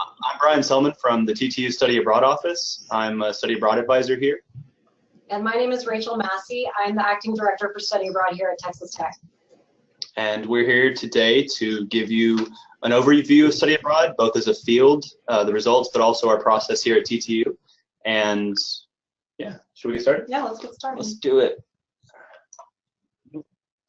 I'm Brian Selman from the TTU Study Abroad office. I'm a study abroad advisor here. And my name is Rachel Massey. I'm the acting director for Study Abroad here at Texas Tech. And we're here today to give you an overview of Study Abroad, both as a field, the results, but also our process here at TTU. And yeah, should we get started? Yeah, let's get started. Let's do it.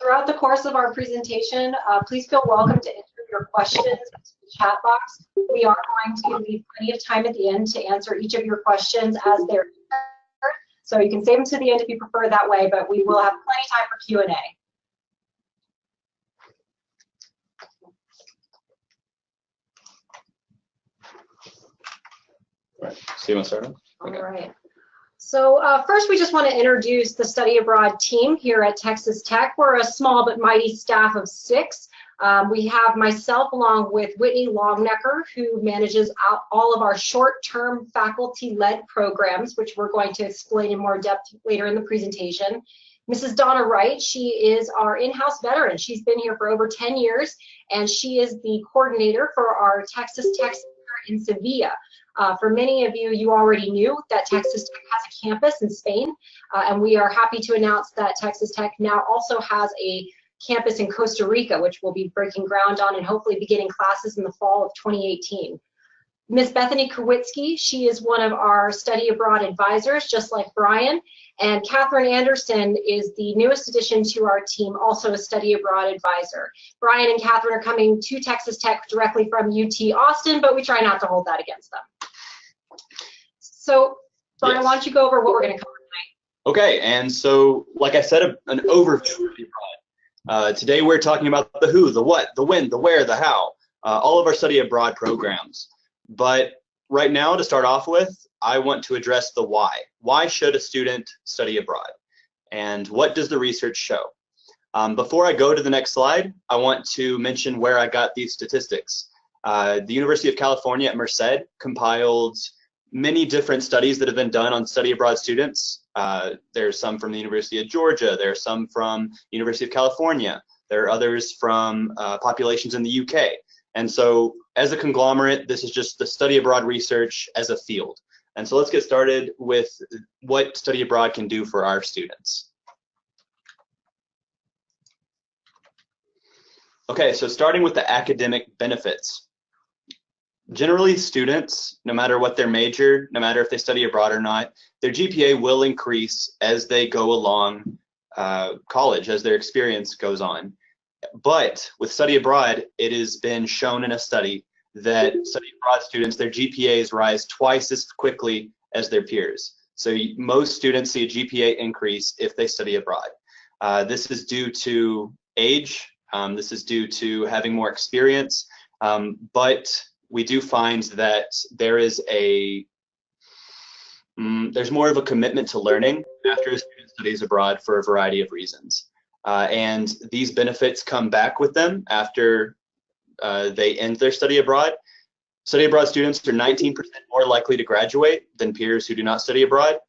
Throughout the course of our presentation, please feel welcome to enter your questions into the chat box. We are going to leave plenty of time at the end to answer each of your questions as they're answered. So you can save them to the end if you prefer that way, but we will have plenty of time for Q&A. Right. So you want to start? Okay. All right. So first, we just want to introduce the Study Abroad team here at Texas Tech. We're a small but mighty staff of 6. We have myself along with Whitney Longnecker, who manages all of our short-term faculty-led programs, which we're going to explain in more depth later in the presentation. Mrs. Donna Wright, she is our in-house veteran. She's been here for over 10 years, and she is the coordinator for our Texas Tech Center in Sevilla. For many of you, you already knew that Texas Tech has a campus in Spain, and we are happy to announce that Texas Tech now also has a campus in Costa Rica, which we'll be breaking ground on and hopefully beginning classes in the fall of 2018. Ms. Bethany Kowitsky, she is one of our study abroad advisors, just like Brian, and Catherine Anderson is the newest addition to our team, also a study abroad advisor. Brian and Catherine are coming to Texas Tech directly from UT Austin, but we try not to hold that against them. So, Brian, Yes. why don't you go over what we're going to cover tonight? Okay, and so, like I said, an overview of Study Abroad. Today we're talking about the who, the what, the when, the where, the how, all of our study abroad programs. But right now, to start off with, I want to address the why. Why should a student study abroad? And what does the research show? Before I go to the next slide, I want to mention where I got these statistics. The University of California at Merced compiled many different studies that have been done on study abroad students. There's some from the University of Georgia, there's some from University of California, there are others from populations in the UK. And so as a conglomerate, this is just the study abroad research as a field. And so let's get started with what study abroad can do for our students. Okay, so starting with the academic benefits. Generally, students, no matter what their major, no matter if they study abroad or not, their GPA will increase as they go along college, as their experience goes on. But with study abroad, it has been shown in a study that study abroad students, their GPAs rise twice as quickly as their peers. So most students see a GPA increase if they study abroad. This is due to age, this is due to having more experience, but we do find that there is there's more of a commitment to learning after a student studies abroad for a variety of reasons. And these benefits come back with them after they end their study abroad. Study abroad students are 19% more likely to graduate than peers who do not study abroad,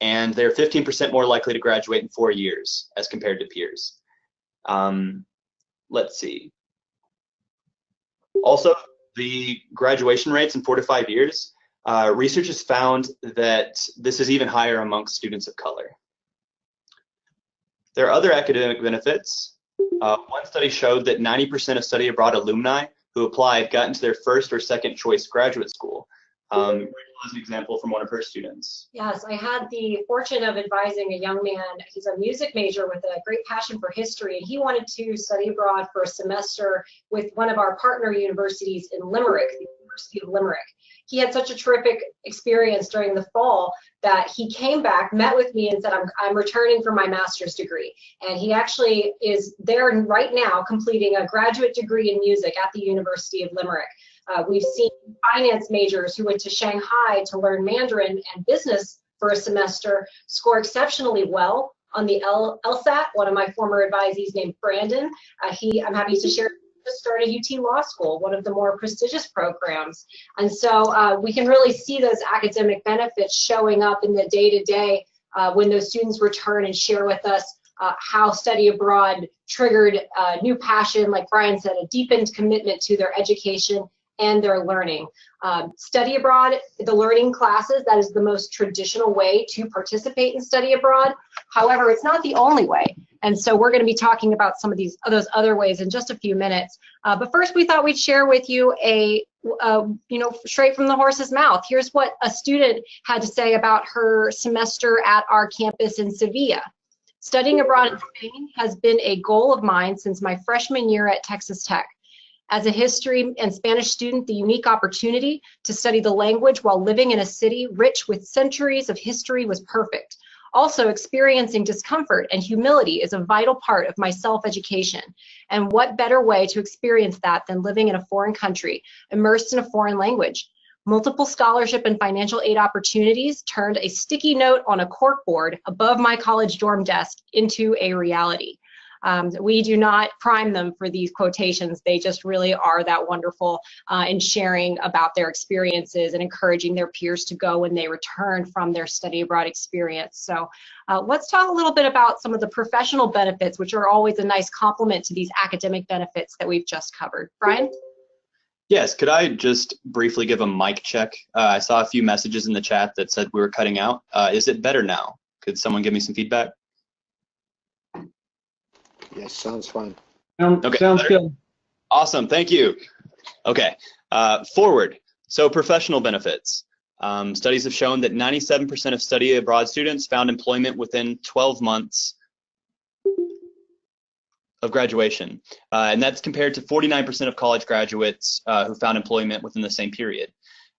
and they're 15% more likely to graduate in 4 years as compared to peers. Let's see. Also, the graduation rates in 4 to 5 years, research has found that this is even higher amongst students of color. There are other academic benefits. One study showed that 90% of study abroad alumni who applied got into their first or second choice graduate school. Rachel is an example from one of her students. Yes, I had the fortune of advising a young man. He's a music major with a great passion for history, and he wanted to study abroad for a semester with one of our partner universities in Limerick, the University of Limerick. He had such a terrific experience during the fall that he came back, met with me, and said, I'm returning for my master's degree. And he actually is there right now completing a graduate degree in music at the University of Limerick. We've seen finance majors who went to Shanghai to learn Mandarin and business for a semester score exceptionally well on the LSAT. One of my former advisees named Brandon, I'm happy to share, just started UT Law School, one of the more prestigious programs. And so we can really see those academic benefits showing up in the day-to-day when those students return and share with us how study abroad triggered new passion, like Brian said, a deepened commitment to their education and their learning. Study abroad, the learning classes, that is the most traditional way to participate in study abroad. However, it's not the only way. And so we're going to be talking about some of those other ways in just a few minutes. But first, we thought we'd share with you straight from the horse's mouth. Here's what a student had to say about her semester at our campus in Sevilla. Studying abroad in Spain has been a goal of mine since my freshman year at Texas Tech. As a history and Spanish student, the unique opportunity to study the language while living in a city rich with centuries of history was perfect. Also, experiencing discomfort and humility is a vital part of my self-education. And what better way to experience that than living in a foreign country, immersed in a foreign language? Multiple scholarship and financial aid opportunities turned a sticky note on a corkboard above my college dorm desk into a reality. We do not prime them for these quotations. They just really are that wonderful in sharing about their experiences and encouraging their peers to go when they return from their study abroad experience. So let's talk a little bit about some of the professional benefits, which are always a nice complement to these academic benefits that we've just covered. Brian? Yes, could I just briefly give a mic check? I saw a few messages in the chat that said we were cutting out. Is it better now? Could someone give me some feedback? Yes, sounds fine. Okay, sounds good. Awesome, thank you. Okay, forward. So professional benefits. Studies have shown that 97% of study abroad students found employment within 12 months of graduation. And that's compared to 49% of college graduates who found employment within the same period.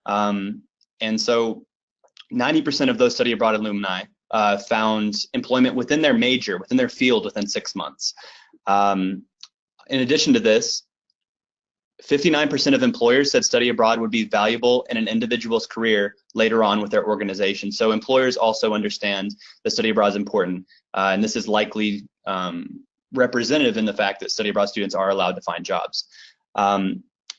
And so 90% of those study abroad alumni found employment within their major, within their field, within 6 months. In addition to this, 59% of employers said study abroad would be valuable in an individual's career later on with their organization. So employers also understand that study abroad is important, and this is likely representative in the fact that study abroad students are allowed to find jobs.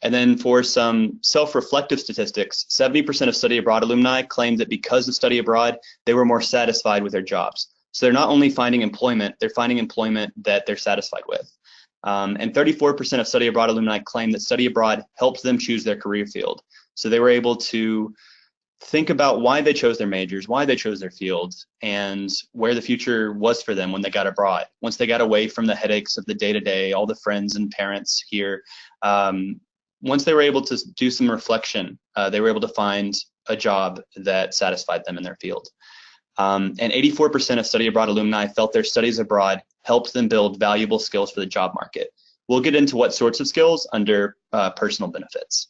And then for some self-reflective statistics, 70% of study abroad alumni claimed that because of study abroad, they were more satisfied with their jobs. So they're not only finding employment, they're finding employment that they're satisfied with. And 34% of study abroad alumni claim that study abroad helps them choose their career field. So they were able to think about why they chose their majors, why they chose their fields, and where the future was for them when they got abroad. Once they got away from the headaches of the day-to-day, all the friends and parents here, once they were able to do some reflection, they were able to find a job that satisfied them in their field. And 84% of study abroad alumni felt their studies abroad helped them build valuable skills for the job market. We'll get into what sorts of skills under personal benefits.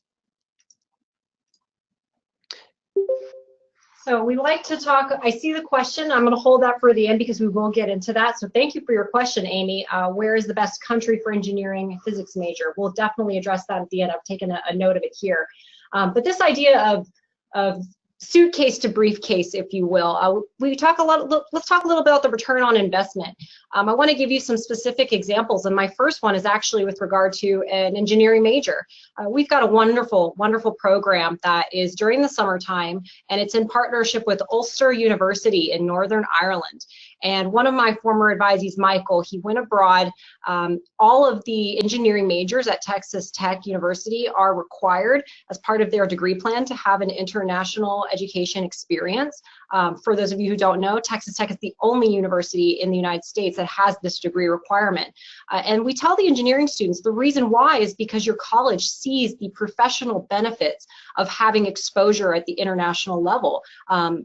So we like to talk, I see the question, I'm going to hold that for the end because we will get into that. So thank you for your question, Amy. Where is the best country for engineering and physics major? We'll definitely address that at the end. I've taken a note of it here. But this idea of suitcase to briefcase, if you will. Let's talk a little bit about the return on investment. I want to give you some specific examples, and my first one is actually with regard to an engineering major. We've got a wonderful, wonderful program that is during the summertime, and it's in partnership with Ulster University in Northern Ireland. And one of my former advisees, Michael, he went abroad. All of the engineering majors at Texas Tech University are required as part of their degree plan to have an international education experience. For those of you who don't know, Texas Tech is the only university in the United States that has this degree requirement. And we tell the engineering students the reason why is because your college sees the professional benefits of having exposure at the international level.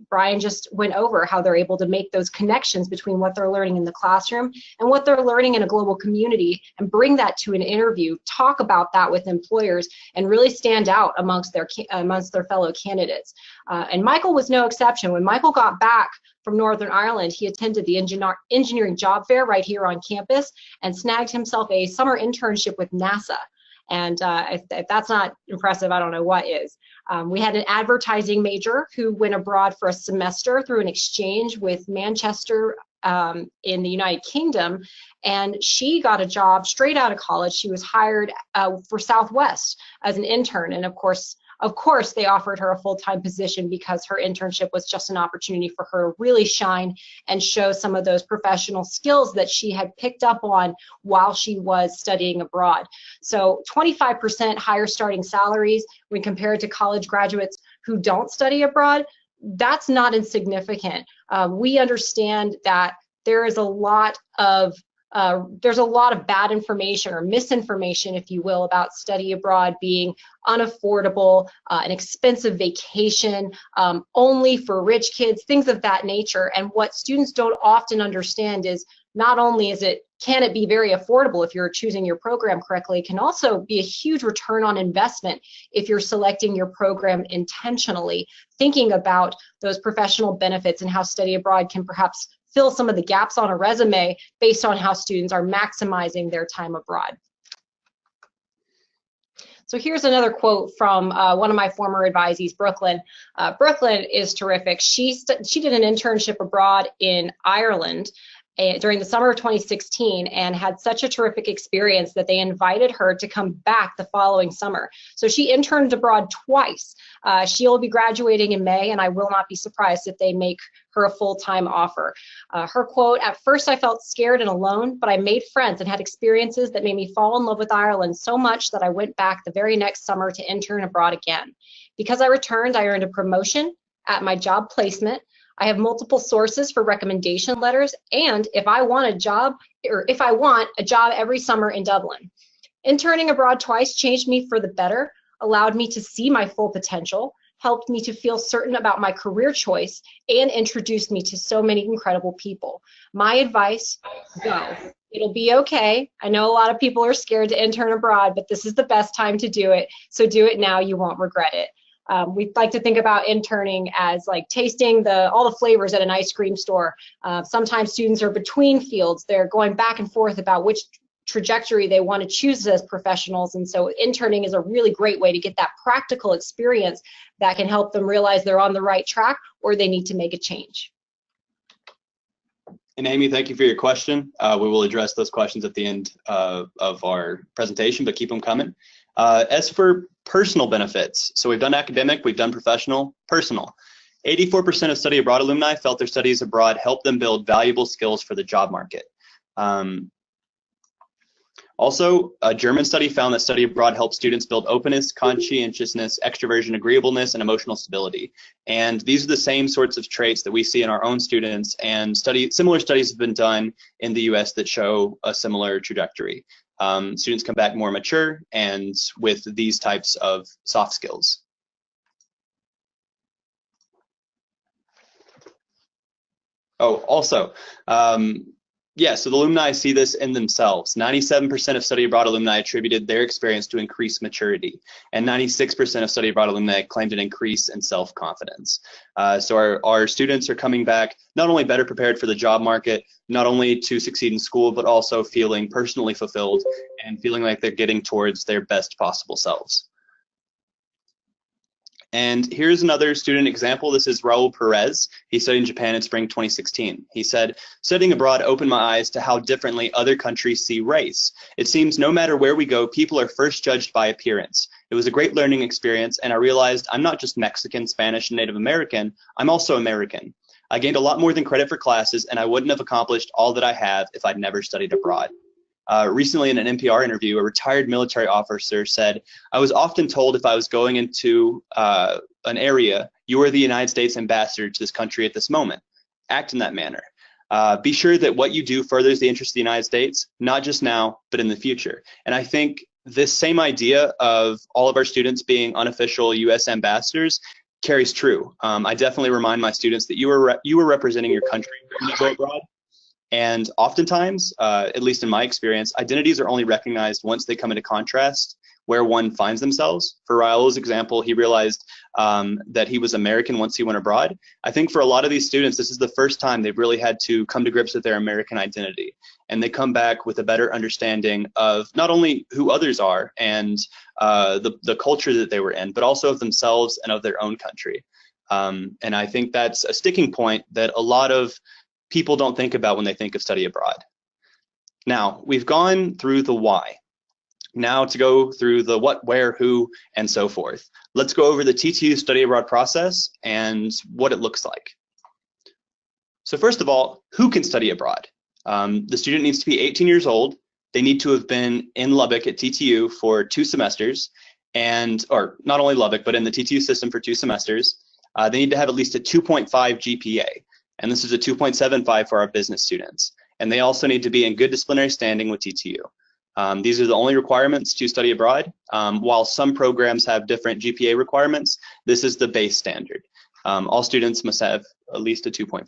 Brian just went over how they're able to make those connections between what they're learning in the classroom and what they're learning in a global community and bring that to an interview, talk about that with employers, and really stand out amongst their fellow candidates. And Michael was no exception. When Michael got back from Northern Ireland, he attended the engineering job fair right here on campus and snagged himself a summer internship with NASA. And if that's not impressive, I don't know what is. We had an advertising major who went abroad for a semester through an exchange with Manchester in the United Kingdom, and she got a job straight out of college. She was hired for Southwest as an intern, and of course, Of course, they offered her a full-time position because her internship was just an opportunity for her to really shine and show some of those professional skills that she had picked up on while she was studying abroad. So 25% higher starting salaries when compared to college graduates who don't study abroad, that's not insignificant. We understand that there is a lot of bad information or misinformation, if you will, about study abroad being unaffordable, an expensive vacation, only for rich kids, things of that nature. And what students don't often understand is not only can it be very affordable if you're choosing your program correctly, it can also be a huge return on investment if you're selecting your program intentionally, thinking about those professional benefits and how study abroad can perhaps fill some of the gaps on a resume based on how students are maximizing their time abroad. So here's another quote from one of my former advisees, Brooklyn. Brooklyn is terrific. She did an internship abroad in Ireland during the summer of 2016 and had such a terrific experience that they invited her to come back the following summer. So she interned abroad twice. She'll be graduating in May, and I will not be surprised if they make her a full-time offer. Her quote, "At first I felt scared and alone, but I made friends and had experiences that made me fall in love with Ireland so much that I went back the very next summer to intern abroad again. Because I returned, I earned a promotion at my job placement. I have multiple sources for recommendation letters, and if I want a job every summer in Dublin. Interning abroad twice changed me for the better, allowed me to see my full potential, helped me to feel certain about my career choice, and introduced me to so many incredible people. My advice, go. It'll be okay. I know a lot of people are scared to intern abroad, but this is the best time to do it, so do it now, you won't regret it." We like to think about interning as like tasting all the flavors at an ice cream store. Sometimes students are between fields. They're going back and forth about which trajectory they want to choose as professionals. And so interning is a really great way to get that practical experience that can help them realize they're on the right track or they need to make a change. And Amy, thank you for your question. We will address those questions at the end of our presentation, but keep them coming. As for personal benefits, so we've done academic, we've done professional, personal. 84% of study abroad alumni felt their studies abroad helped them build valuable skills for the job market. Also, a German study found that study abroad helps students build openness, conscientiousness, extroversion, agreeableness, and emotional stability. And these are the same sorts of traits that we see in our own students, and similar studies have been done in the US that show a similar trajectory. Students come back more mature and with these types of soft skills. Oh, also, so the alumni see this in themselves. 97% of study abroad alumni attributed their experience to increased maturity, and 96% of study abroad alumni claimed an increase in self-confidence. So our students are coming back not only better prepared for the job market, not only to succeed in school, but also feeling personally fulfilled and feeling like they're getting towards their best possible selves. And here's another student example. This is Raul Perez. He studied in Japan in spring 2016. He said, "Studying abroad opened my eyes to how differently other countries see race. It seems no matter where we go, people are first judged by appearance. It was a great learning experience, and I realized I'm not just Mexican, Spanish, and Native American, I'm also American. I gained a lot more than credit for classes, and I wouldn't have accomplished all that I have if I'd never studied abroad." Recently in an NPR interview, a retired military officer said, "I was often told if I was going into an area, you are the United States ambassador to this country at this moment. Act in that manner. Be sure that what you do furthers the interest of the United States, not just now, but in the future." And I think this same idea of all of our students being unofficial US ambassadors carries true. I definitely remind my students that you are representing your country when you go abroad. And oftentimes, at least in my experience, identities are only recognized once they come into contrast where one finds themselves. For Raul's example, he realized that he was American once he went abroad. I think for a lot of these students, this is the first time they've really had to come to grips with their American identity. And they come back with a better understanding of not only who others are and the culture that they were in, but also of themselves and of their own country. And I think that's a sticking point that a lot of people don't think about when they think of study abroad. Now, we've gone through the why. Now to go through the what, where, who, and so forth. Let's go over the TTU study abroad process and what it looks like. So first of all, who can study abroad? The student needs to be 18 years old. They need to have been in Lubbock at TTU for 2 semesters, or not only Lubbock, but in the TTU system for 2 semesters. They need to have at least a 2.5 GPA, and this is a 2.75 for our business students. And they also need to be in good disciplinary standing with TTU. These are the only requirements to study abroad. While some programs have different GPA requirements, this is the base standard. All students must have at least a 2.5.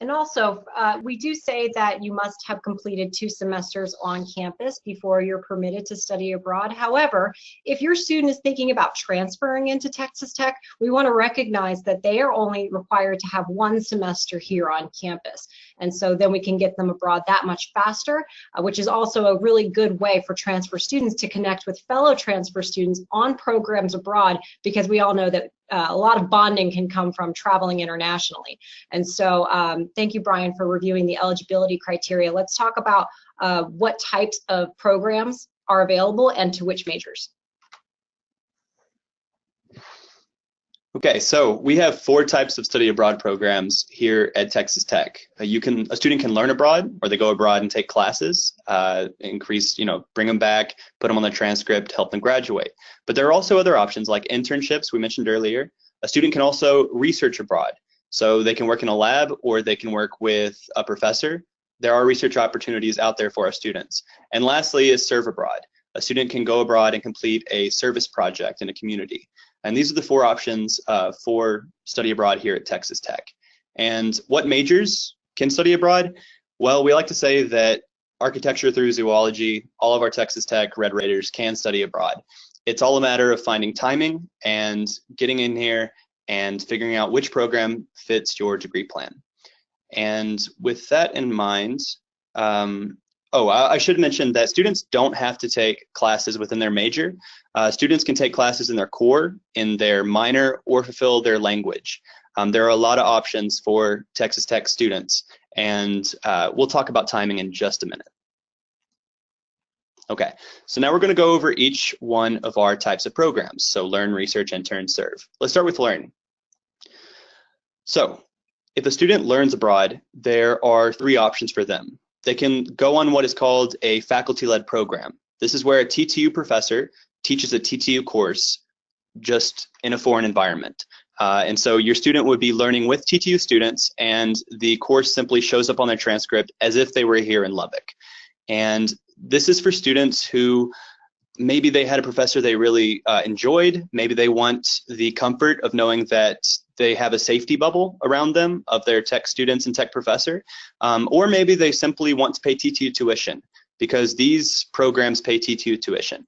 And also, we do say that you must have completed 2 semesters on campus before you're permitted to study abroad. However, if your student is thinking about transferring into Texas Tech, we want to recognize that they are only required to have 1 semester here on campus. And so then we can get them abroad that much faster, which is also a really good way for transfer students to connect with fellow transfer students on programs abroad, because we all know that a lot of bonding can come from traveling internationally. And so thank you, Brian, for reviewing the eligibility criteria. Let's talk about what types of programs are available and to which majors. Okay, so we have 4 types of study abroad programs here at Texas Tech. A student can learn abroad, or they go abroad and take classes, bring them back, put them on their transcript, help them graduate. But there are also other options like internships we mentioned earlier. A student can also research abroad. So they can work in a lab or they can work with a professor. There are research opportunities out there for our students. And lastly is serve abroad. A student can go abroad and complete a service project in a community. And these are the 4 options for study abroad here at Texas Tech. And what majors can study abroad? Well, we like to say that architecture through zoology, all of our Texas Tech Red Raiders can study abroad. It's all a matter of finding timing and getting in here and figuring out which program fits your degree plan. And with that in mind, I should mention that students don't have to take classes within their major. Students can take classes in their core, in their minor, or fulfill their language. There are a lot of options for Texas Tech students, and we'll talk about timing in just a minute. Okay, so now we're going to go over each one of our types of programs. So learn, research, intern, serve. Let's start with learn. So if a student learns abroad, there are 3 options for them. They can go on what is called a faculty-led program. This is where a TTU professor teaches a TTU course just in a foreign environment. And so your student would be learning with TTU students, and the course simply shows up on their transcript as if they were here in Lubbock. And this is for students who maybe they had a professor they really enjoyed. Maybe they want the comfort of knowing that they have a safety bubble around them of their tech students and tech professor. Or maybe they simply want to pay TTU tuition, because these programs pay TTU tuition.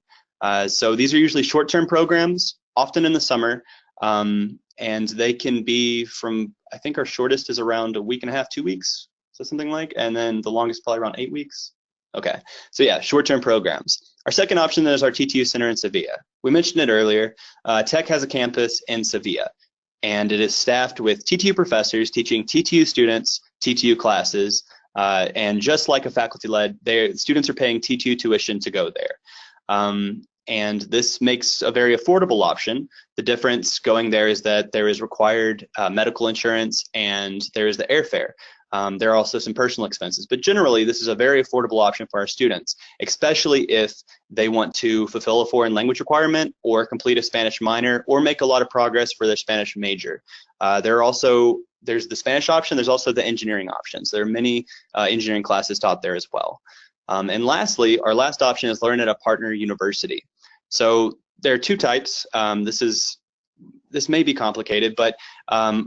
So these are usually short-term programs, often in the summer, and they can be from, I think our shortest is around a week and a half, 2 weeks, so something like, and then the longest probably around 8 weeks. Okay, so yeah, short-term programs. Our second option is our TTU Center in Sevilla. We mentioned it earlier. Tech has a campus in Sevilla, and it is staffed with TTU professors teaching TTU students TTU classes, and just like a faculty-led, students are paying TTU tuition to go there. And this makes a very affordable option. The difference going there is that there is required medical insurance and there is the airfare. There are also some personal expenses, but generally this is a very affordable option for our students, especially if they want to fulfill a foreign language requirement or complete a Spanish minor or make a lot of progress for their Spanish major. There's the Spanish option, there's also the engineering option. So there are many engineering classes taught there as well. And lastly, our last option is learn at a partner university. So there are 2 types. This may be complicated, but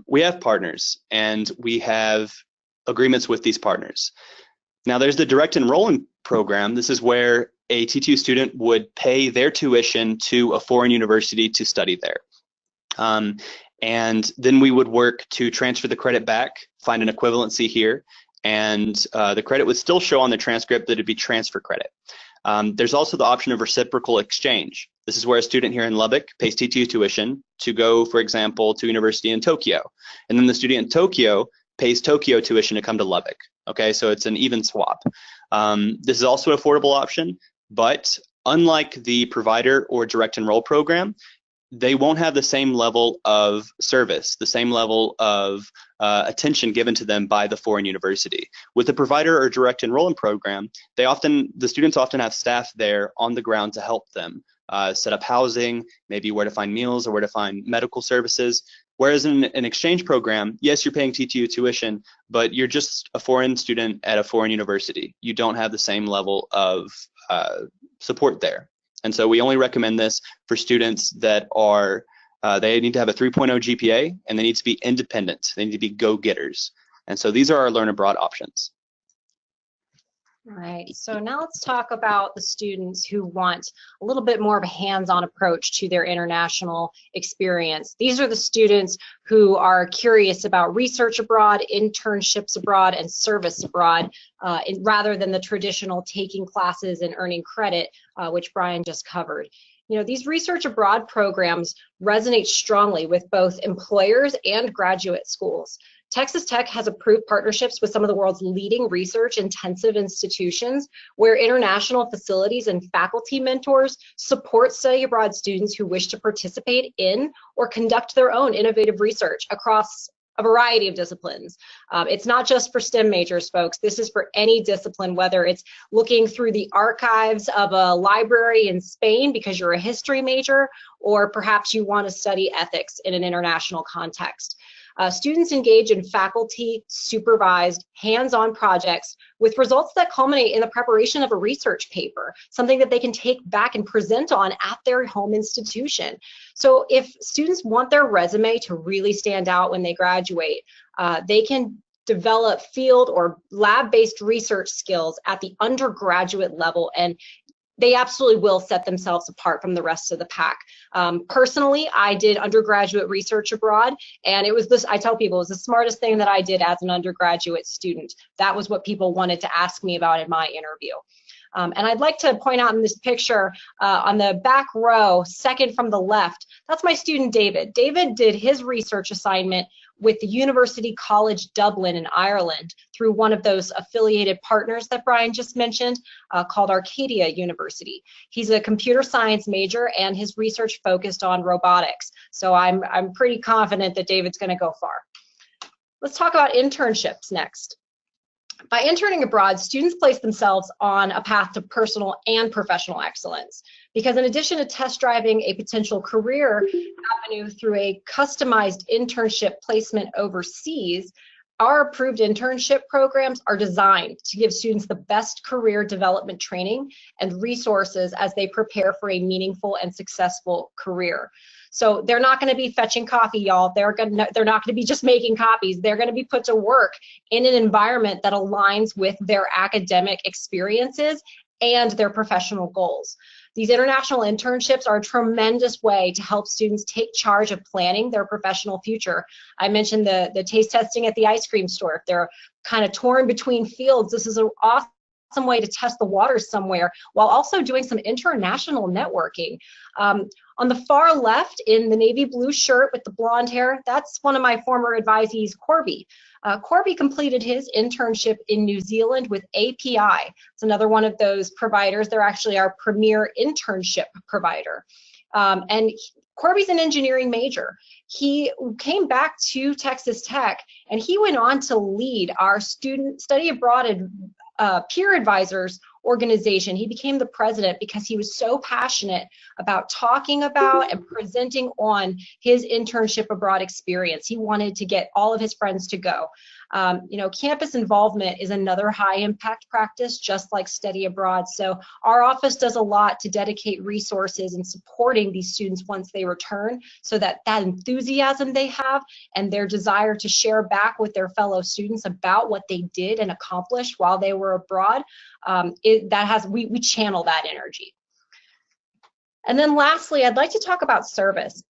we have partners and we have agreements with these partners. Now there's the direct enrollment program. This is where a TTU student would pay their tuition to a foreign university to study there. And then we would work to transfer the credit back, find an equivalency here, and the credit would still show on the transcript that it'd be transfer credit. There's also the option of reciprocal exchange. This is where a student here in Lubbock pays TTU tuition to go, for example, to university in Tokyo. And then the student in Tokyo pays Tokyo tuition to come to Lubbock. Okay, so it's an even swap. This is also an affordable option, but Unlike the provider or direct enroll program, they won't have the same level of service, the same level of attention given to them by the foreign university. With the provider or direct enrollment program, the students often have staff there on the ground to help them set up housing, maybe where to find meals or where to find medical services. Whereas in an exchange program, yes, you're paying TTU tuition, but you're just a foreign student at a foreign university. You don't have the same level of support there. And so we only recommend this for students that are, they need to have a 3.0 GPA and they need to be independent. They need to be go-getters. And so these are our Learn Abroad options. All right, so now let's talk about the students who want a little bit more of a hands-on approach to their international experience. These are the students who are curious about research abroad, internships abroad, and service abroad, rather than the traditional taking classes and earning credit, which Brian just covered. You know, these research abroad programs resonate strongly with both employers and graduate schools. Texas Tech has approved partnerships with some of the world's leading research-intensive institutions where international facilities and faculty mentors support study abroad students who wish to participate in or conduct their own innovative research across a variety of disciplines. It's not just for STEM majors, folks. This is for any discipline, whether it's looking through the archives of a library in Spain because you're a history major, or perhaps you want to study ethics in an international context. Students engage in faculty supervised hands-on projects with results that culminate in the preparation of a research paper, something that they can take back and present on at their home institution. So if students want their resume to really stand out when they graduate, they can develop field or lab-based research skills at the undergraduate level, and they absolutely will set themselves apart from the rest of the pack. Personally, I did undergraduate research abroad, and it was this, I tell people, it was the smartest thing that I did as an undergraduate student. That was what people wanted to ask me about in my interview. And I'd like to point out in this picture on the back row, second from the left, that's my student David. David did his research assignment with the University College Dublin in Ireland through one of those affiliated partners that Brian just mentioned, called Arcadia University. He's a computer science major and his research focused on robotics. So I'm pretty confident that David's gonna go far. Let's talk about internships next. By interning abroad, students place themselves on a path to personal and professional excellence, because in addition to test driving a potential career avenue through a customized internship placement overseas, our approved internship programs are designed to give students the best career development training and resources as they prepare for a meaningful and successful career. So they're not going to be fetching coffee, y'all. They're not going to be just making copies. They're going to be put to work in an environment that aligns with their academic experiences and their professional goals. These international internships are a tremendous way to help students take charge of planning their professional future. I mentioned the taste testing at the ice cream store. If they're kind of torn between fields, this is an awesome way to test the waters somewhere while also doing some international networking. On the far left, in the navy blue shirt with the blonde hair, that's one of my former advisees, Corby. Corby completed his internship in New Zealand with API. It's another one of those providers. They're actually our premier internship provider. And Corby's an engineering major. He came back to Texas Tech and he went on to lead our student study abroad peer advisors organization. He became the president because he was so passionate about talking about and presenting on his internship abroad experience. He wanted to get all of his friends to go. You know, campus involvement is another high impact practice, just like study abroad. So our office does a lot to dedicate resources in supporting these students once they return, so that that enthusiasm they have and their desire to share back with their fellow students about what they did and accomplished while they were abroad, we channel that energy. And then lastly, I'd like to talk about service.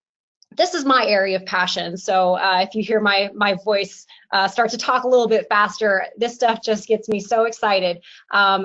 This is my area of passion, so if you hear my voice start to talk a little bit faster, this stuff just gets me so excited.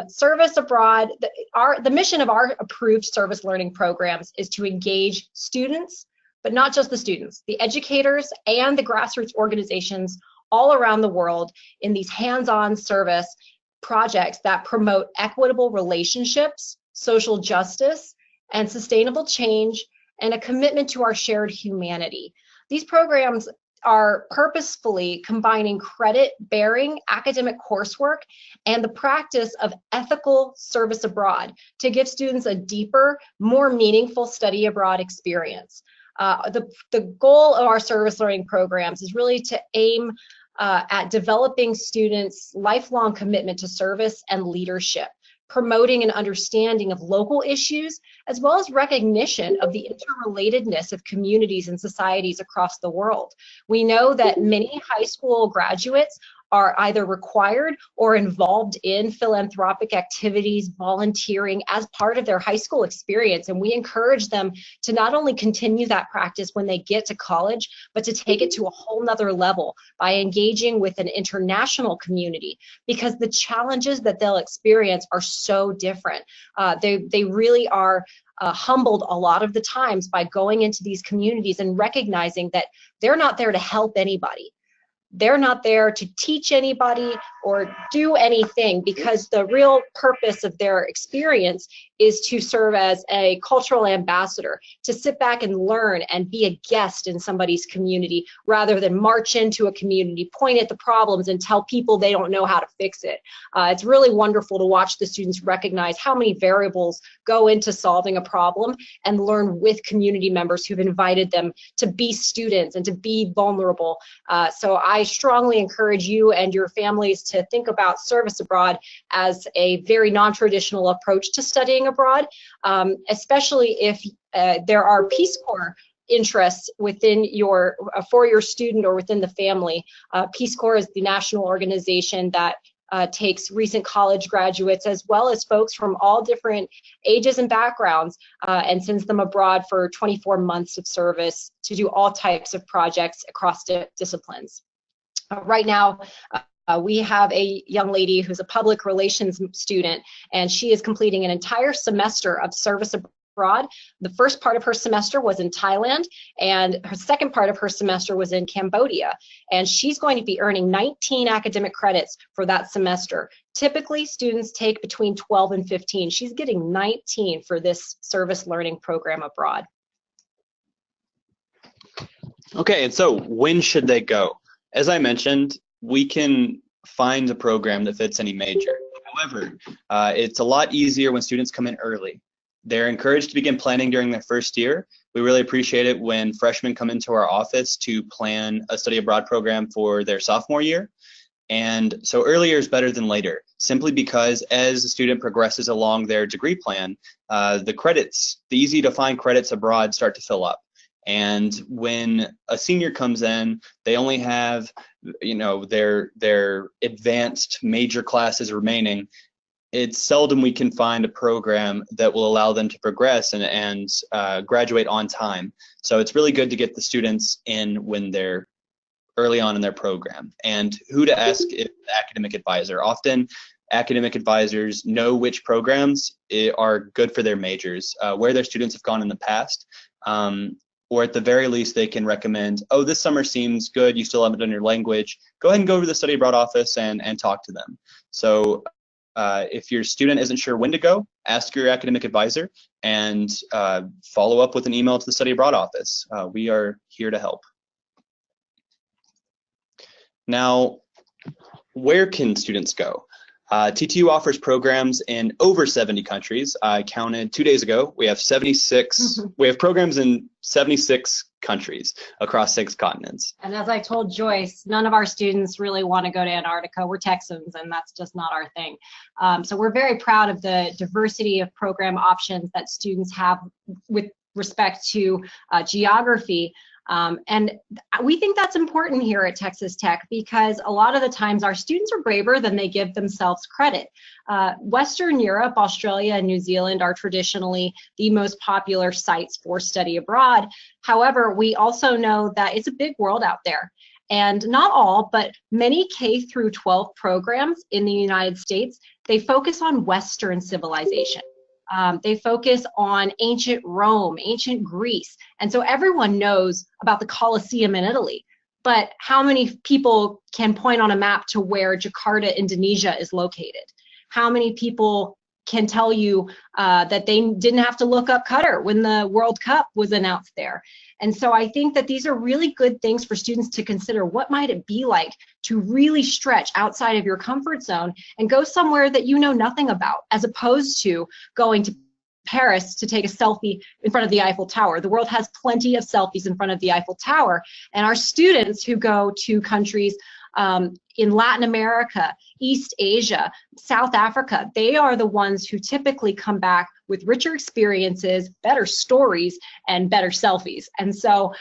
Service abroad, the mission of our approved service learning programs is to engage students, but not just the students, the educators and the grassroots organizations all around the world in these hands-on service projects that promote equitable relationships, social justice, and sustainable change, and a commitment to our shared humanity. These programs are purposefully combining credit-bearing academic coursework and the practice of ethical service abroad to give students a deeper, more meaningful study abroad experience. The goal of our service learning programs is really to aim at developing students' lifelong commitment to service and leadership, promoting an understanding of local issues, as well as recognition of the interrelatedness of communities and societies across the world. We know that many high school graduates are either required or involved in philanthropic activities, volunteering as part of their high school experience. And we encourage them to not only continue that practice when they get to college, but to take it to a whole nother level by engaging with an international community, because the challenges that they'll experience are so different. They really are humbled a lot of the times by going into these communities and recognizing that they're not there to help anybody. They're not there to teach anybody or do anything, because the real purpose of their experience is to serve as a cultural ambassador, to sit back and learn and be a guest in somebody's community rather than march into a community, point at the problems and tell people they don't know how to fix it. It's really wonderful to watch the students recognize how many variables go into solving a problem and learn with community members who've invited them to be students and to be vulnerable. So I strongly encourage you and your families to think about service abroad as a very non-traditional approach to studying abroad, especially if there are Peace Corps interests within your for your student or within the family. Peace Corps is the national organization that takes recent college graduates as well as folks from all different ages and backgrounds and sends them abroad for 24 months of service to do all types of projects across disciplines. Right now, we have a young lady who's a public relations student, and she is completing an entire semester of service abroad. The first part of her semester was in Thailand, and her second part of her semester was in Cambodia. And she's going to be earning 19 academic credits for that semester. Typically, students take between 12 and 15. She's getting 19 for this service learning program abroad. Okay, and so when should they go? As I mentioned, we can find a program that fits any major. However, it's a lot easier when students come in early. They're encouraged to begin planning during their first year. We really appreciate it when freshmen come into our office to plan a study abroad program for their sophomore year. And so earlier is better than later, simply because as a student progresses along their degree plan, the credits, the easy to find credits abroad start to fill up. And when a senior comes in, they only have, their advanced major classes remaining. It's seldom we can find a program that will allow them to progress and graduate on time. So it's really good to get the students in when they're early on in their program. And who to ask is the academic advisor. Often academic advisors know which programs are good for their majors, where their students have gone in the past. Or at the very least, they can recommend, oh, this summer seems good, you still haven't done your language, go ahead and go over to the study abroad office and talk to them. So if your student isn't sure when to go, ask your academic advisor and follow up with an email to the study abroad office. We are here to help. Now, where can students go? TTU offers programs in over 70 countries. I counted 2 days ago. We have 76. We have programs in 76 countries across 6 continents. And as I told Joyce, none of our students really want to go to Antarctica. We're Texans, and that's just not our thing. So we're very proud of the diversity of program options that students have with respect to geography. And we think that's important here at Texas Tech, because a lot of the times our students are braver than they give themselves credit. Western Europe, Australia, and New Zealand are traditionally the most popular sites for study abroad. However, we also know that it's a big world out there. And not all, but many K through 12 programs in the United States, they focus on Western civilization. They focus on ancient Rome, ancient Greece. And so everyone knows about the Colosseum in Italy. But how many people can point on a map to where Jakarta, Indonesia is located? How many people can tell you that they didn't have to look up Qatar when the World Cup was announced there. And so I think that these are really good things for students to consider. What might it be like to really stretch outside of your comfort zone and go somewhere that you know nothing about, as opposed to going to Paris to take a selfie in front of the Eiffel Tower. The world has plenty of selfies in front of the Eiffel Tower. And our students who go to countries in Latin America, East Asia, South Africa, they are the ones who typically come back with richer experiences, better stories, and better selfies. And so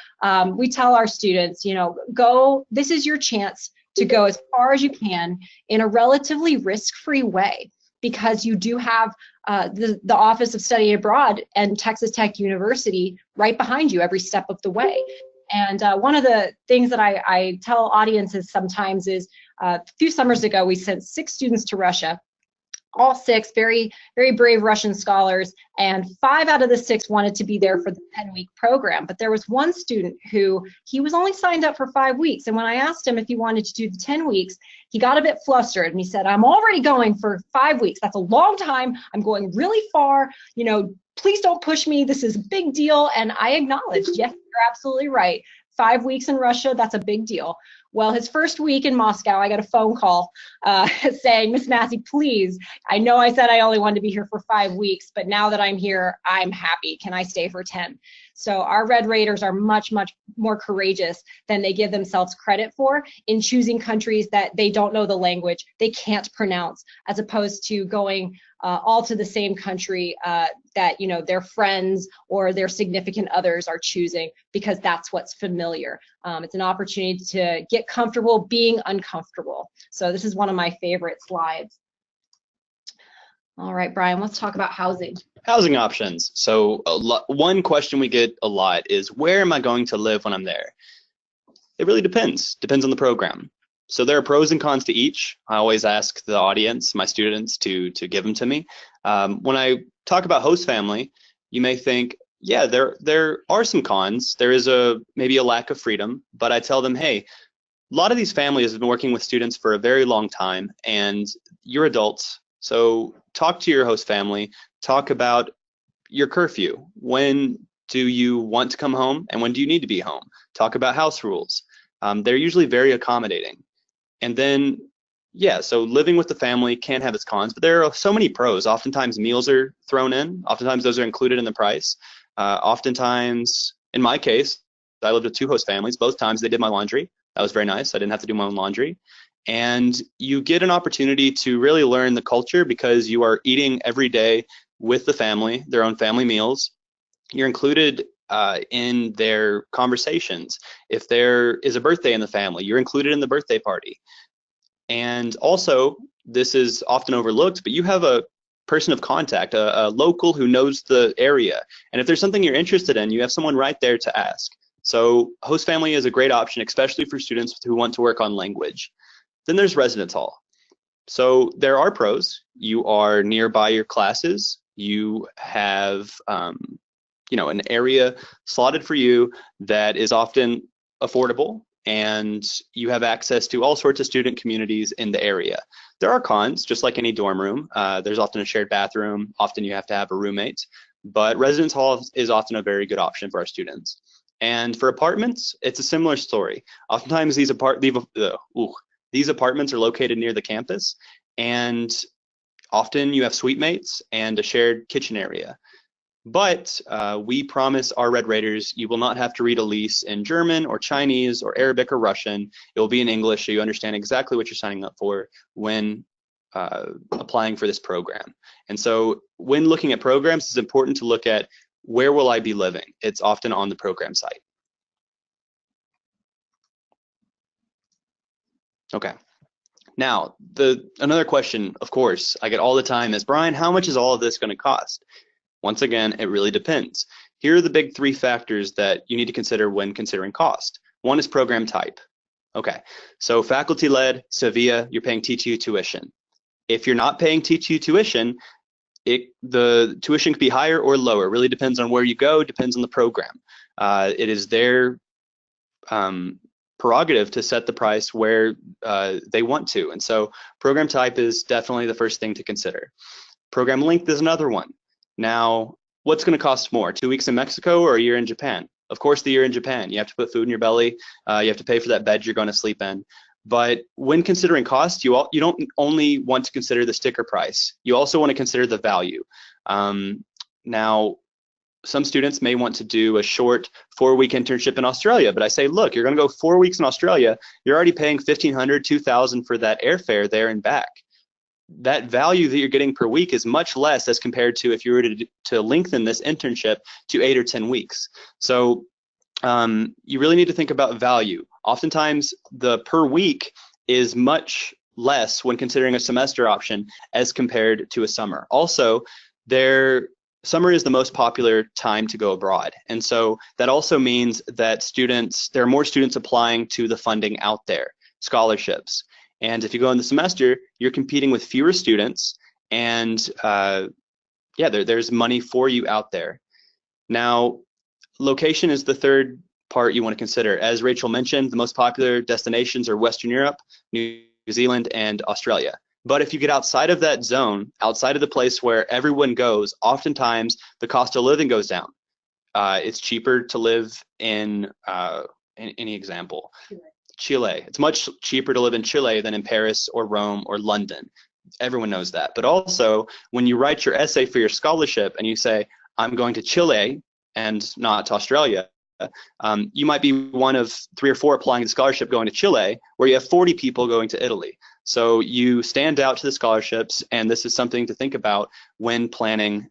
we tell our students, you know, go, this is your chance to go as far as you can in a relatively risk-free way, because you do have the Office of Study Abroad and Texas Tech University right behind you every step of the way. And one of the things that I tell audiences sometimes is a few summers ago, we sent 6 students to Russia, all 6 very, very brave Russian scholars, and 5 out of the 6 wanted to be there for the 10-week program. But there was one student who, he was only signed up for 5 weeks. And when I asked him if he wanted to do the 10 weeks, he got a bit flustered and he said, I'm already going for 5 weeks. That's a long time. I'm going really far. You know, please don't push me. This is a big deal. And I acknowledged, yes, you're absolutely right. 5 weeks in Russia, that's a big deal. Well, his first week in Moscow, I got a phone call saying, Miss Massey, please, I know I said I only wanted to be here for 5 weeks, but now that I'm here, I'm happy. Can I stay for 10? So our Red Raiders are much, much more courageous than they give themselves credit for in choosing countries that they don't know the language, they can't pronounce, as opposed to going all to the same country that, you know, their friends or their significant others are choosing, because that's what's familiar. It's an opportunity to get comfortable being uncomfortable. So this is one of my favorite slides. All right, Brian, let's talk about housing. Housing options. So one question we get a lot is, where am I going to live when I'm there? It really depends on the program. So there are pros and cons to each. I always ask the audience, my students, to give them to me. When I talk about host family, you may think, yeah, there are some cons. There is maybe a lack of freedom, but I tell them, hey, a lot of these families have been working with students for a very long time, and you're adults. So talk to your host family, talk about your curfew. When do you want to come home and when do you need to be home? Talk about house rules. They're usually very accommodating. And then, yeah, so living with the family can have its cons, but there are so many pros. Oftentimes meals are thrown in. Oftentimes those are included in the price. Oftentimes, in my case, I lived with 2 host families. Both times they did my laundry. That was very nice. I didn't have to do my own laundry. And you get an opportunity to really learn the culture because you are eating every day with the family, their own family meals. You're included in their conversations. If there is a birthday in the family, you're included in the birthday party. And also, this is often overlooked, but you have a person of contact, a local who knows the area. And if there's something you're interested in, you have someone right there to ask. So host family is a great option, especially for students who want to work on language. Then there's residence hall. So there are pros. You are nearby your classes. You have you know, an area slotted for you that is often affordable, and you have access to all sorts of student communities in the area. There are cons, just like any dorm room. There's often a shared bathroom. Often you have to have a roommate, but residence hall is often a very good option for our students. And for apartments, it's a similar story. Oftentimes these apartments are located near the campus, and often you have suite mates and a shared kitchen area. But we promise our Red Raiders you will not have to read a lease in German or Chinese or Arabic or Russian. It will be in English, so you understand exactly what you're signing up for when applying for this program. And so when looking at programs, it's important to look at, where will I be living? It's often on the program site. Okay. Now, another question, of course, I get all the time is, Brian, how much is all of this going to cost? Once again, it really depends. Here are the big 3 factors that you need to consider when considering cost. One is program type. Okay, so faculty-led, Sevilla, you're paying TTU tuition. If you're not paying TTU tuition, the tuition could be higher or lower. It really depends on where you go, depends on the program. It is their prerogative to set the price where they want to. And so program type is definitely the first thing to consider. Program length is another one. Now, what's going to cost more, 2 weeks in Mexico or a year in Japan? Of course, the year in Japan. You have to put food in your belly. You have to pay for that bed you're going to sleep in. But when considering cost, you don't only want to consider the sticker price. You also want to consider the value. Now, some students may want to do a short 4-week internship in Australia, but I say, look, you're going to go 4 weeks in Australia. You're already paying $1,500, $2,000 for that airfare there and back. That value that you're getting per week is much less as compared to if you were to lengthen this internship to 8 or 10 weeks. So you really need to think about value. Oftentimes, the per week is much less when considering a semester option as compared to a summer. Also, summer is the most popular time to go abroad. And so that also means that there are more students applying to the funding out there, scholarships. And if you go in the semester, you're competing with fewer students, and there's money for you out there. Now, location is the third part you want to consider. As Rachel mentioned, the most popular destinations are Western Europe, New Zealand, and Australia. But if you get outside of that zone, outside of the place where everyone goes, oftentimes the cost of living goes down. It's cheaper to live in any example. Chile. It's much cheaper to live in Chile than in Paris or Rome or London. Everyone knows that. But also, when you write your essay for your scholarship and you say, I'm going to Chile and not to Australia, you might be one of 3 or 4 applying to scholarship going to Chile, where you have 40 people going to Italy. So you stand out to the scholarships, and this is something to think about when planning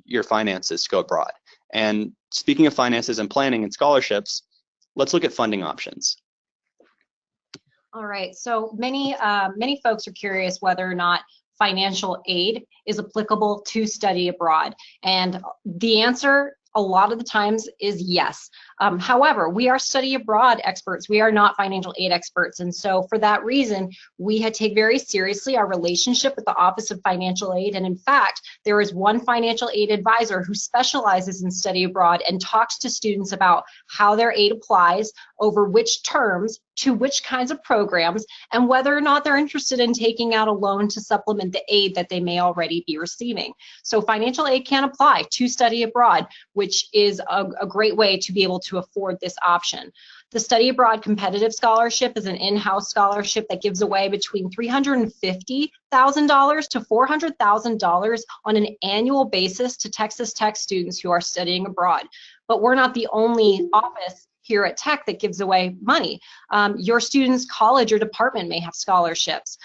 your finances to go abroad. And speaking of finances and planning and scholarships, let's look at funding options. All right, so many folks are curious whether or not financial aid is applicable to study abroad. And the answer a lot of the times is yes. However, we are study abroad experts. We are not financial aid experts. And so for that reason, we take very seriously our relationship with the Office of Financial Aid. And in fact, there is one financial aid advisor who specializes in study abroad and talks to students about how their aid applies, over which terms, to which kinds of programs, and whether or not they're interested in taking out a loan to supplement the aid that they may already be receiving. So financial aid can apply to study abroad, which is a great way to be able to afford this option. The Study Abroad Competitive Scholarship is an in-house scholarship that gives away between $350,000 to $400,000 on an annual basis to Texas Tech students who are studying abroad. But we're not the only office here at Tech that gives away money. Your students' college or department may have scholarships.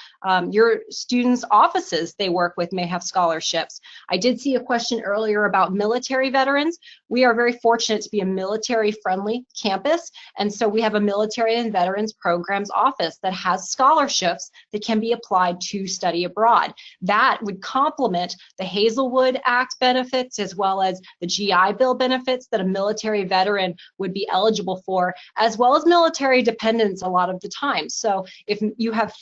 Your students' offices they work with may have scholarships. I did see a question earlier about military veterans. We are very fortunate to be a military-friendly campus, and so we have a military and veterans programs office that has scholarships that can be applied to study abroad. That would complement the Hazelwood Act benefits as well as the GI Bill benefits that a military veteran would be eligible for, as well as military dependents a lot of the time. So if you have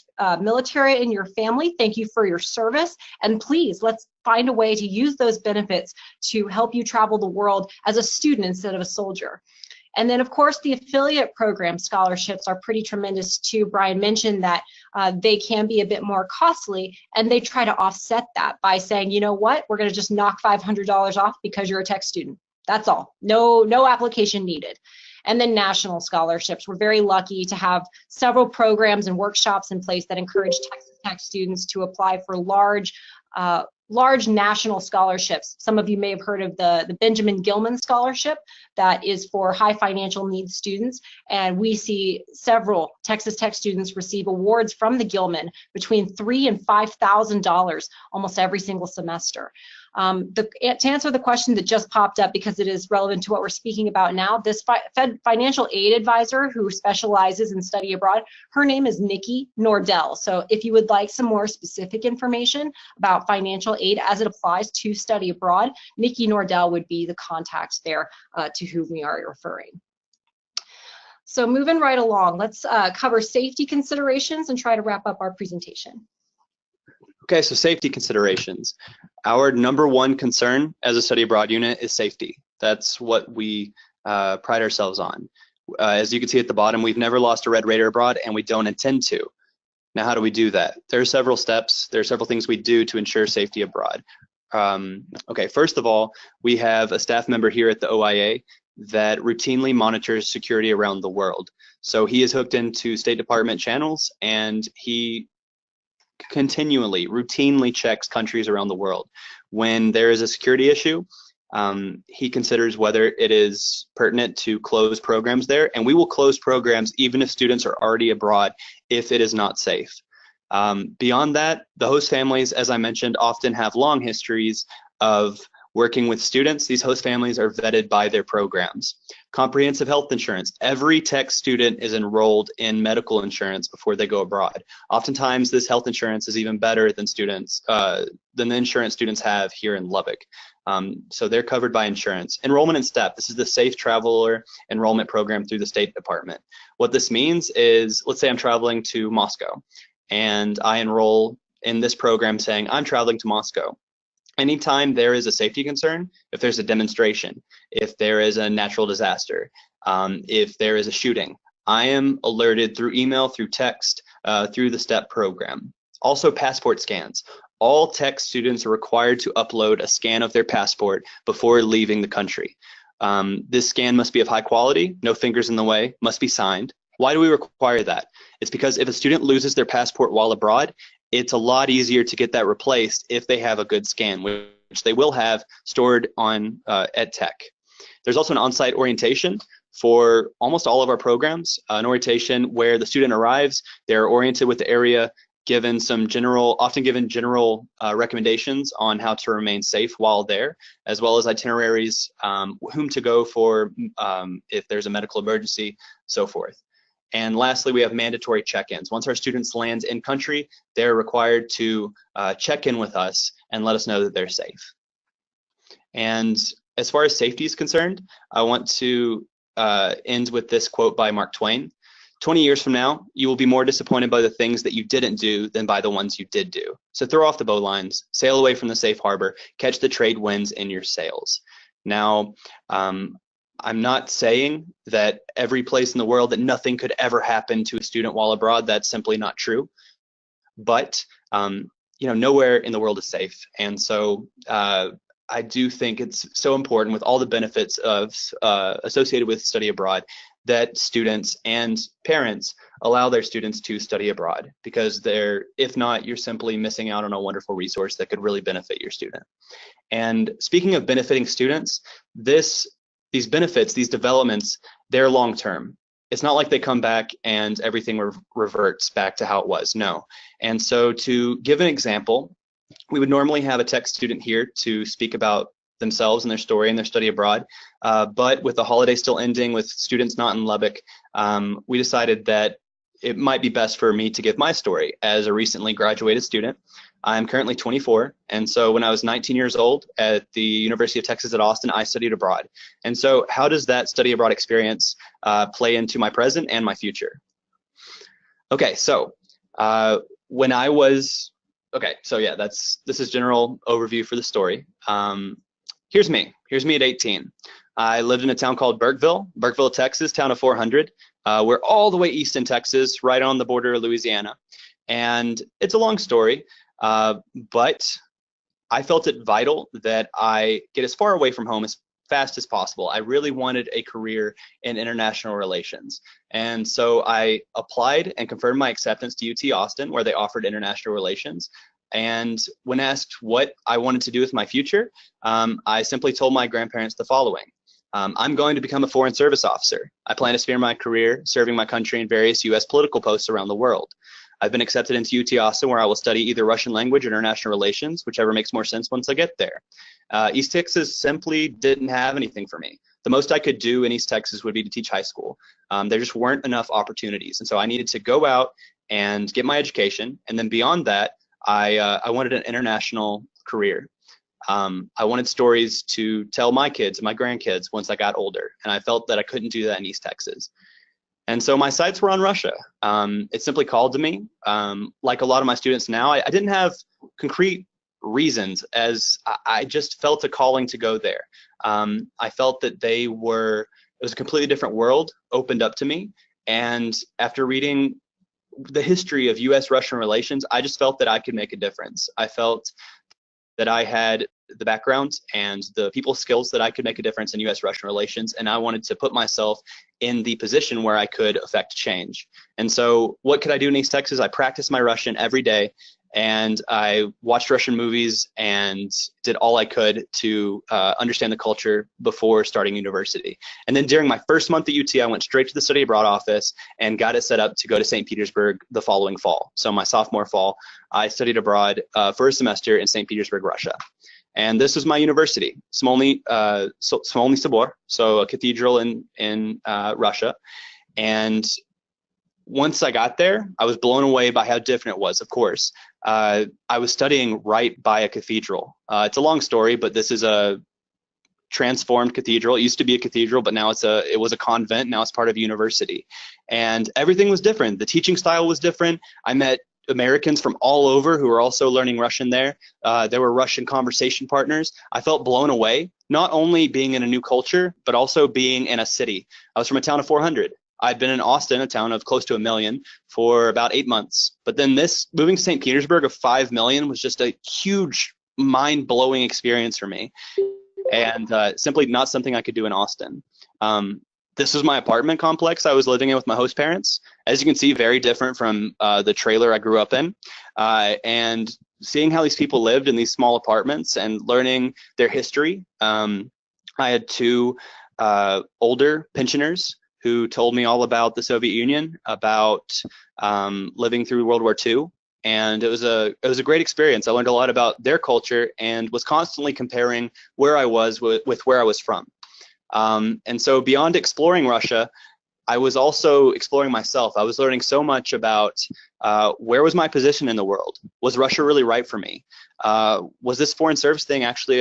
military in your family, thank you for your service, and please let's find a way to use those benefits to help you travel the world as a student instead of a soldier. And then of course the affiliate program scholarships are pretty tremendous too. Brian mentioned that they can be a bit more costly, and they try to offset that by saying, you know what, we're going to just knock $500 off because you're a Tech student. That's all. No application needed. And then national scholarships. We're very lucky to have several programs and workshops in place that encourage Texas Tech students to apply for large national scholarships. Some of you may have heard of the Benjamin Gilman Scholarship that is for high financial needs students, and we see several Texas Tech students receive awards from the Gilman between $3,000 and $5,000 almost every single semester. To answer the question that just popped up, because it is relevant to what we're speaking about now, this financial aid advisor who specializes in study abroad, her name is Nikki Nordell. So if you would like some more specific information about financial aid as it applies to study abroad, Nikki Nordell would be the contact there to whom we are referring. So moving right along, let's cover safety considerations and try to wrap up our presentation. Okay, so safety considerations. Our number one concern as a study abroad unit is safety. That's what we pride ourselves on. As you can see at the bottom, we've never lost a red radar abroad, and we don't intend to. Now, how do we do that? There are several steps. There are several things we do to ensure safety abroad. Okay, first of all, we have a staff member here at the OIA that routinely monitors security around the world. So he is hooked into State Department channels, and he continually, routinely checks countries around the world. When there is a security issue, he considers whether it is pertinent to close programs there, and we will close programs even if students are already abroad if it is not safe. Beyond that, the host families, as I mentioned, often have long histories of working with students. These host families are vetted by their programs. Comprehensive health insurance. Every tech student is enrolled in medical insurance before they go abroad. Oftentimes, this health insurance is even better than the insurance students have here in Lubbock. So they're covered by insurance. Enrollment in STEP. This is the Safe Traveler Enrollment Program through the State Department. What this means is, let's say I'm traveling to Moscow, and I enroll in this program saying, I'm traveling to Moscow. Anytime there is a safety concern, if there's a demonstration, if there is a natural disaster, if there is a shooting, I am alerted through email, through text, through the STEP program. Also, passport scans. All tech students are required to upload a scan of their passport before leaving the country. This scan must be of high quality, no fingers in the way, must be signed. Why do we require that? It's because if a student loses their passport while abroad, it's a lot easier to get that replaced if they have a good scan, which they will have stored on EdTech. There's also an on-site orientation for almost all of our programs, an orientation where the student arrives, they're oriented with the area, often given general recommendations on how to remain safe while there, as well as itineraries, whom to go for if there's a medical emergency, so forth. And lastly, we have mandatory check-ins. Once our students land in country, they're required to check in with us and let us know that they're safe. And as far as safety is concerned, I want to end with this quote by Mark Twain. 20 years from now, you will be more disappointed by the things that you didn't do than by the ones you did do. So throw off the bowlines, sail away from the safe harbor, catch the trade winds in your sails. Now, I'm not saying that every place in the world that nothing could ever happen to a student while abroad. That's simply not true. But nowhere in the world is safe, and so I do think it's so important, with all the benefits of associated with study abroad, that students and parents allow their students to study abroad, because if not, you're simply missing out on a wonderful resource that could really benefit your student. And speaking of benefiting students, these benefits, these developments, they're long-term. It's not like they come back and everything reverts back to how it was, no. And so to give an example, we would normally have a tech student here to speak about themselves and their story and their study abroad, but with the holiday still ending, with students not in Lubbock, we decided that it might be best for me to give my story as a recently graduated student. I'm currently 24, and so when I was 19 years old at the University of Texas at Austin, I studied abroad. And so how does that study abroad experience play into my present and my future? Okay, so this is general overview for the story. Here's me at 18. I lived in a town called Burkeville, Texas, town of 400. We're all the way east in Texas, right on the border of Louisiana. And it's a long story, but I felt it vital that I get as far away from home as fast as possible. I really wanted a career in international relations. And so I applied and confirmed my acceptance to UT Austin, where they offered international relations. And when asked what I wanted to do with my future, I simply told my grandparents the following. I'm going to become a foreign service officer. I plan to spend my career serving my country in various US political posts around the world. I've been accepted into UT Austin, where I will study either Russian language or international relations, whichever makes more sense once I get there. East Texas simply didn't have anything for me. The most I could do in East Texas would be to teach high school. There just weren't enough opportunities. And so I needed to go out and get my education. And then beyond that, I wanted an international career. I wanted stories to tell my kids and my grandkids once I got older. And I felt that I couldn't do that in East Texas. And so my sights were on Russia. It simply called to me. Like a lot of my students now, I didn't have concrete reasons, as I just felt a calling to go there. I felt that it was a completely different world opened up to me. And after reading the history of US-Russian relations, I just felt that I could make a difference. I felt that I had the background and the people skills that I could make a difference in U.S.-Russian relations, and I wanted to put myself in the position where I could affect change. And so what could I do in East Texas? I practiced my Russian every day, and I watched Russian movies and did all I could to understand the culture before starting university. And then during my first month at UT, I went straight to the study abroad office and got it set up to go to St. Petersburg the following fall. So my sophomore fall, I studied abroad for a semester in St. Petersburg, Russia. And this was my university, Smolny Sobor, so a cathedral in Russia. And once I got there, I was blown away by how different it was, of course. I was studying right by a cathedral. It's a long story, but this is a transformed cathedral. It used to be a cathedral, but now it was a convent. Now it's part of a university. And everything was different. The teaching style was different. I met Americans from all over who were also learning Russian there. There were Russian conversation partners. I felt blown away, not only being in a new culture, but also being in a city. I was from a town of 400. I'd been in Austin, a town of close to 1 million, for about 8 months. But then moving to St. Petersburg of 5 million was just a huge, mind-blowing experience for me, and simply not something I could do in Austin. This was my apartment complex I was living in with my host parents. As you can see, very different from the trailer I grew up in. And seeing how these people lived in these small apartments and learning their history. I had 2 older pensioners who told me all about the Soviet Union, about living through World War II. And it was a great experience. I learned a lot about their culture and was constantly comparing where I was with where I was from. And so beyond exploring Russia, I was also exploring myself. I was learning so much about where was my position in the world? Was Russia really right for me? Was this foreign service thing actually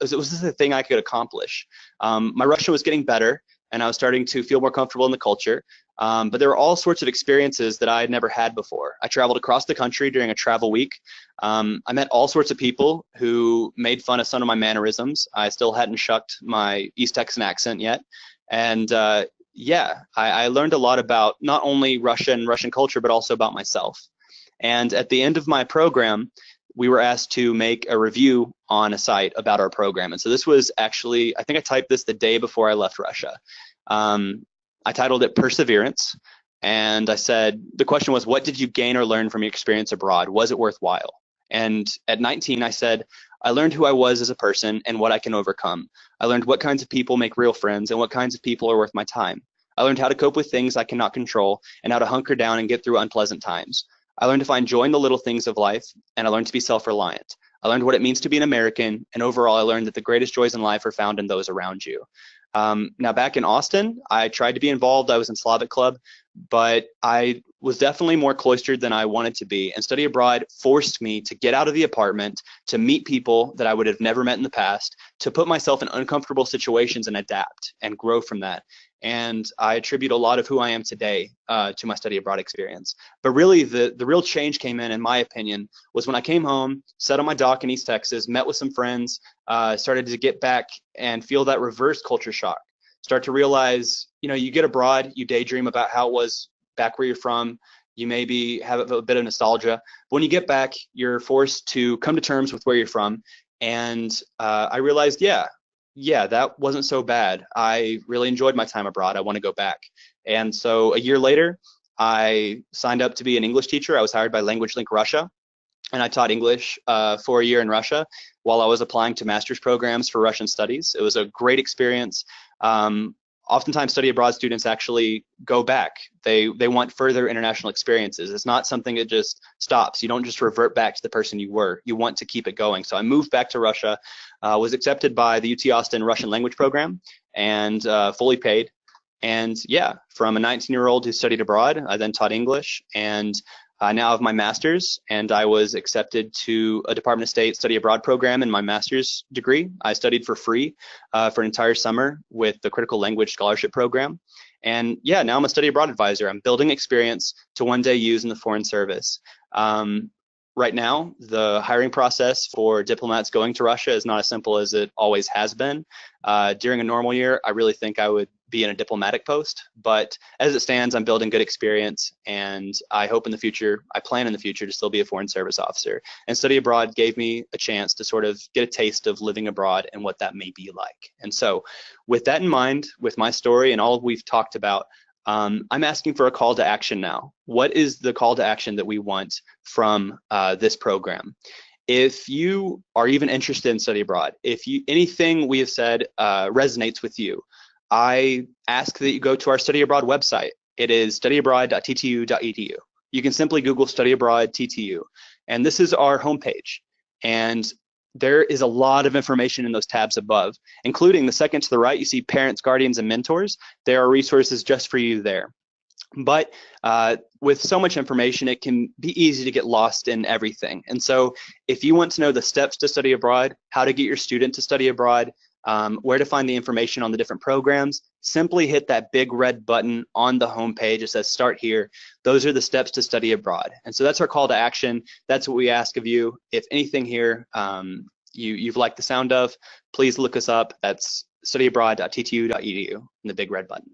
was this a thing I could accomplish? My Russian was getting better, and I was starting to feel more comfortable in the culture. But there were all sorts of experiences that I had never had before. I traveled across the country during a travel week. I met all sorts of people who made fun of some of my mannerisms. I still hadn't shucked my East Texan accent yet. And yeah, I learned a lot about not only Russia and Russian culture, but also about myself. And at the end of my program, we were asked to make a review on a site about our program. And so this was actually, I think I typed this the day before I left Russia. I titled it Perseverance, and I said, the question was, what did you gain or learn from your experience abroad? Was it worthwhile? And at 19, I said, I learned who I was as a person and what I can overcome. I learned what kinds of people make real friends and what kinds of people are worth my time. I learned how to cope with things I cannot control and how to hunker down and get through unpleasant times. I learned to find joy in the little things of life, and I learned to be self-reliant. I learned what it means to be an American, and overall, I learned that the greatest joys in life are found in those around you. Now, back in Austin, I tried to be involved. I was in Slavic Club, but I was definitely more cloistered than I wanted to be. And study abroad forced me to get out of the apartment, to meet people that I would have never met in the past, to put myself in uncomfortable situations and adapt and grow from that. And I attribute a lot of who I am today to my study abroad experience. But really, the real change came in my opinion, was when I came home, sat on my dock in East Texas, met with some friends, started to get back and feel that reverse culture shock. Start to realize, you get abroad, you daydream about how it was back where you're from. You maybe have a bit of nostalgia. But when you get back, you're forced to come to terms with where you're from. And I realized, yeah, that wasn't so bad. I really enjoyed my time abroad. I want to go back. And so a year later, I signed up to be an English teacher. I was hired by Language Link Russia, and I taught English for a year in Russia while I was applying to master's programs for Russian studies. It was a great experience. Oftentimes study abroad students actually go back. They want further international experiences. It's not something that just stops. You don't just revert back to the person you were. You want to keep it going. So I moved back to Russia, was accepted by the UT Austin Russian language program, and fully paid. And yeah, from a 19-year-old who studied abroad, I then taught English, and I now have my master's, and I was accepted to a Department of State study abroad program in my master's degree. I studied for free for an entire summer with the Critical Language Scholarship Program. And yeah, now I'm a study abroad advisor. I'm building experience to one day use in the Foreign Service. right now, the hiring process for diplomats going to Russia is not as simple as it always has been. During a normal year, I really think I would be in a diplomatic post, but as it stands, I'm building good experience, and I hope in the future, I plan in the future to still be a foreign service officer. And study abroad gave me a chance to sort of get a taste of living abroad and what that may be like. And so with that in mind, with my story and all we've talked about, I'm asking for a call to action now. What is the call to action that we want from this program? If you are even interested in study abroad, if anything we have said resonates with you, I ask that you go to our study abroad website. It is studyabroad.ttu.edu. You can simply Google study abroad TTU, and this is our homepage. And there is a lot of information in those tabs above, including the second to the right, you see parents, guardians, and mentors. There are resources just for you there. But with so much information, it can be easy to get lost in everything. And so if you want to know the steps to study abroad, how to get your student to study abroad, where to find the information on the different programs, simply hit that big red button on the homepage. It says start here. Those are the steps to study abroad. And so that's our call to action. That's what we ask of you. If anything here you've liked the sound of, please look us up. That's studyabroad.ttu.edu and the big red button.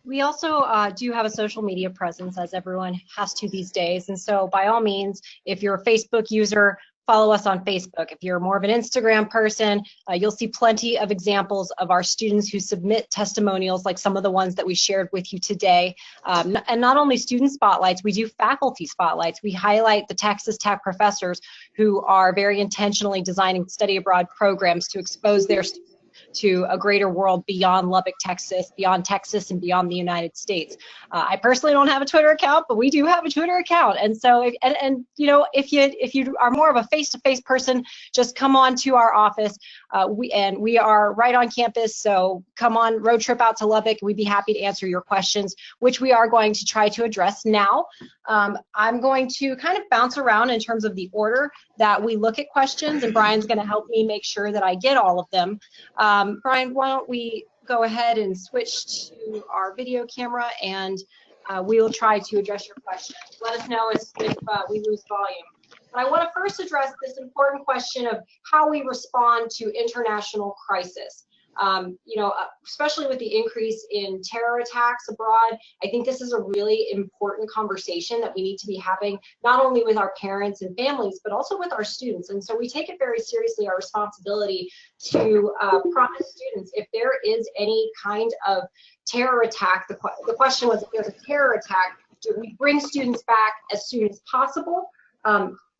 We also do have a social media presence, as everyone has to these days. And so by all means, if you're a Facebook user, follow us on Facebook. If you're more of an Instagram person, you'll see plenty of examples of our students who submit testimonials like some of the ones that we shared with you today. And not only student spotlights, we do faculty spotlights. We highlight the Texas Tech professors who are very intentionally designing study abroad programs to expose their students to a greater world beyond Lubbock, Texas, beyond Texas, and beyond the United States. I personally don't have a Twitter account, but we do have a Twitter account. And so, you know, if you are more of a face-to-face person, just come on to our office. We are right on campus, so come on, road trip out to Lubbock. We'd be happy to answer your questions, which we are going to try to address now. I'm going to kind of bounce around in terms of the order that we look at questions, and Brian's going to help me make sure that I get all of them. Brian, why don't we go ahead and switch to our video camera, and we will try to address your questions. Let us know if we lose volume. But I want to first address this important question of how we respond to international crisis. You know, especially with the increase in terror attacks abroad, I think this is a really important conversation that we need to be having, not only with our parents and families, but also with our students. And so we take it very seriously, our responsibility to promise students if there is any kind of terror attack. The question was, if there's a terror attack, do we bring students back as soon as possible,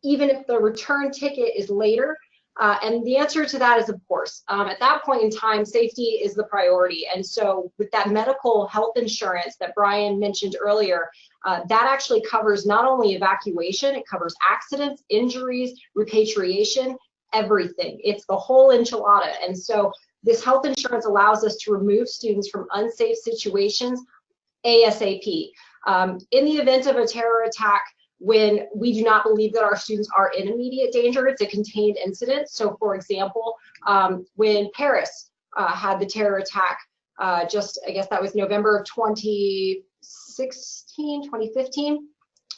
even if the return ticket is later? And the answer to that is, of course, at that point in time, safety is the priority. And so with that medical health insurance that Brian mentioned earlier, that actually covers not only evacuation, it covers accidents, injuries, repatriation, everything. It's the whole enchilada. And so this health insurance allows us to remove students from unsafe situations ASAP. In the event of a terror attack, when we do not believe that our students are in immediate danger, it's a contained incident. So for example, when Paris had the terror attack, I guess that was November of 2015,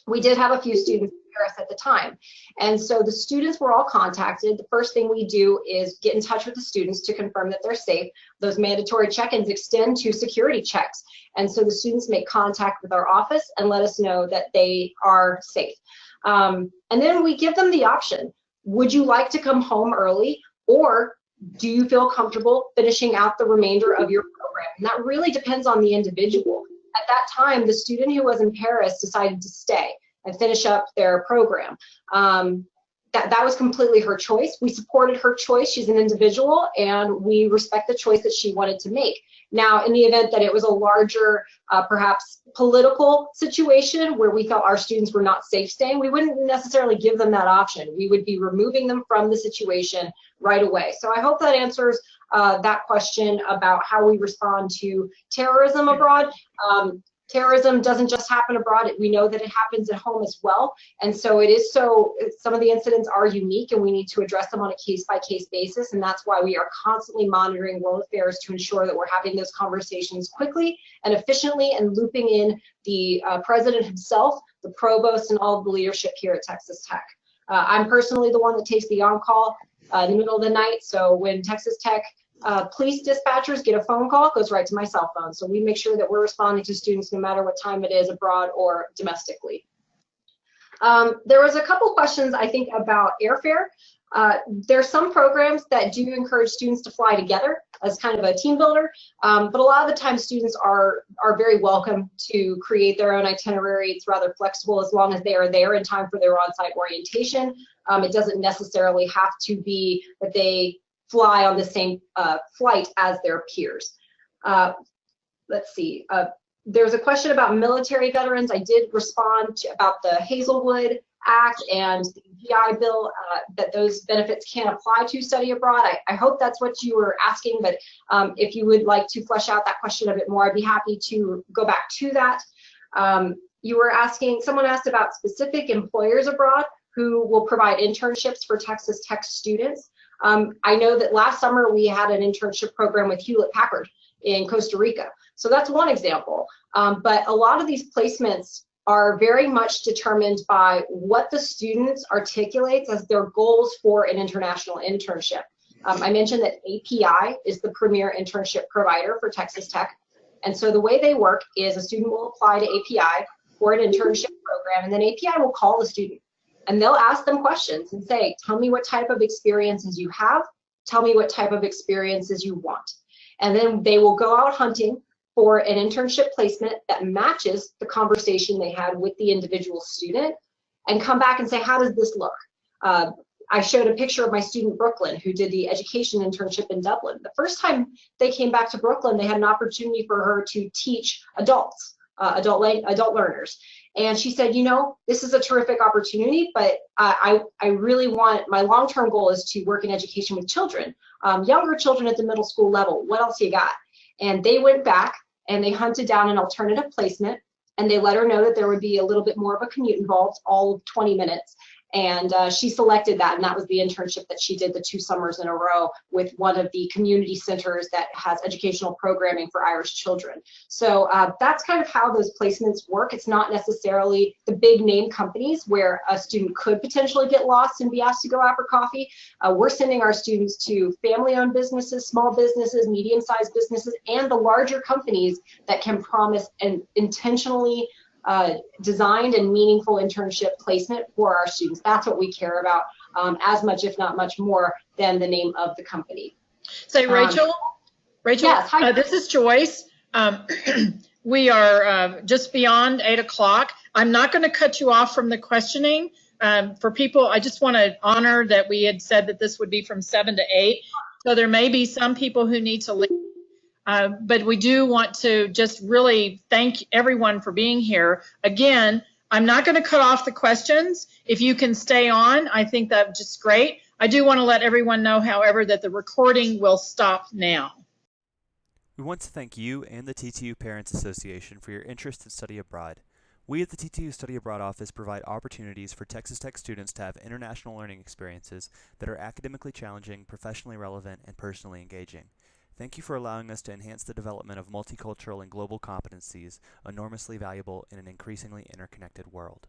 we did have a few students in Paris at the time. And so the students were all contacted. The first thing we do is get in touch with the students to confirm that they're safe. Those mandatory check-ins extend to security checks. And so the students make contact with our office and let us know that they are safe. And then we give them the option. Would you like to come home early, or do you feel comfortable finishing out the remainder of your program? And that really depends on the individual. At that time, the student who was in Paris decided to stay and finish up their program. That was completely her choice. We supported her choice. She's an individual, and we respect the choice that she wanted to make. Now, in the event that it was a larger, perhaps political situation where we felt our students were not safe staying, we wouldn't necessarily give them that option. We would be removing them from the situation right away. So I hope that answers that question about how we respond to terrorism abroad. Terrorism doesn't just happen abroad. We know that it happens at home as well. And so some of the incidents are unique and we need to address them on a case-by-case basis. And that's why we are constantly monitoring world affairs to ensure that we're having those conversations quickly and efficiently and looping in the president himself, the provost, and all of the leadership here at Texas Tech. I'm personally the one that takes the on-call in the middle of the night. So when Texas Tech police dispatchers get a phone call, it goes right to my cell phone. So we make sure that we're responding to students no matter what time it is, abroad or domestically. There was a couple questions, I think, about airfare. There's some programs that do encourage students to fly together as kind of a team builder, but a lot of the time students are very welcome to create their own itinerary. It's rather flexible as long as they are there in time for their on-site orientation. It doesn't necessarily have to be that they fly on the same flight as their peers. Let's see. There's a question about military veterans. I did respond about the Hazelwood Act and the GI Bill, that those benefits can apply to study abroad. I hope that's what you were asking, but if you would like to flesh out that question a bit more, I'd be happy to go back to that. You were asking, someone asked about specific employers abroad who will provide internships for Texas Tech students. I know that last summer we had an internship program with Hewlett-Packard in Costa Rica. So that's one example. But a lot of these placements are very much determined by what the students articulates as their goals for an international internship. I mentioned that API is the premier internship provider for Texas Tech. And so the way they work is a student will apply to API for an internship program, and then API will call the student. And they'll ask them questions and say, tell me what type of experiences you have, tell me what type of experiences you want. And then they will go out hunting for an internship placement that matches the conversation they had with the individual student and come back and say, how does this look? I showed a picture of my student Brooklyn who did the education internship in Dublin. The first time they came back to Brooklyn, they had an opportunity for her to teach adults, adult learners. And she said, you know, this is a terrific opportunity, but I really want, my long-term goal is to work in education with children, younger children at the middle school level. What else you got? And they went back and they hunted down an alternative placement, and they let her know that there would be a little bit more of a commute involved, all of 20 minutes. And she selected that, and that was the internship that she did the 2 summers in a row with one of the community centers that has educational programming for Irish children. So that's kind of how those placements work. It's not necessarily the big name companies where a student could potentially get lost and be asked to go out for coffee. We're sending our students to family-owned businesses, small businesses, medium-sized businesses, and the larger companies that can promise an intentionally designed and meaningful internship placement for our students. That's what we care about as much, if not much more, than the name of the company. Say, Rachel. Rachel, yes, hi. This is Joyce. We are just beyond 8 o'clock. I'm not going to cut you off from the questioning. For people, I just want to honor that we had said that this would be from 7 to 8. So there may be some people who need to leave. But we do want to just really thank everyone for being here. Again, I'm not going to cut off the questions. If you can stay on, I think that's just great. I do want to let everyone know, however, that the recording will stop now. We want to thank you and the TTU Parents Association for your interest in study abroad. We at the TTU Study Abroad office provide opportunities for Texas Tech students to have international learning experiences that are academically challenging, professionally relevant, and personally engaging. Thank you for allowing us to enhance the development of multicultural and global competencies, enormously valuable in an increasingly interconnected world.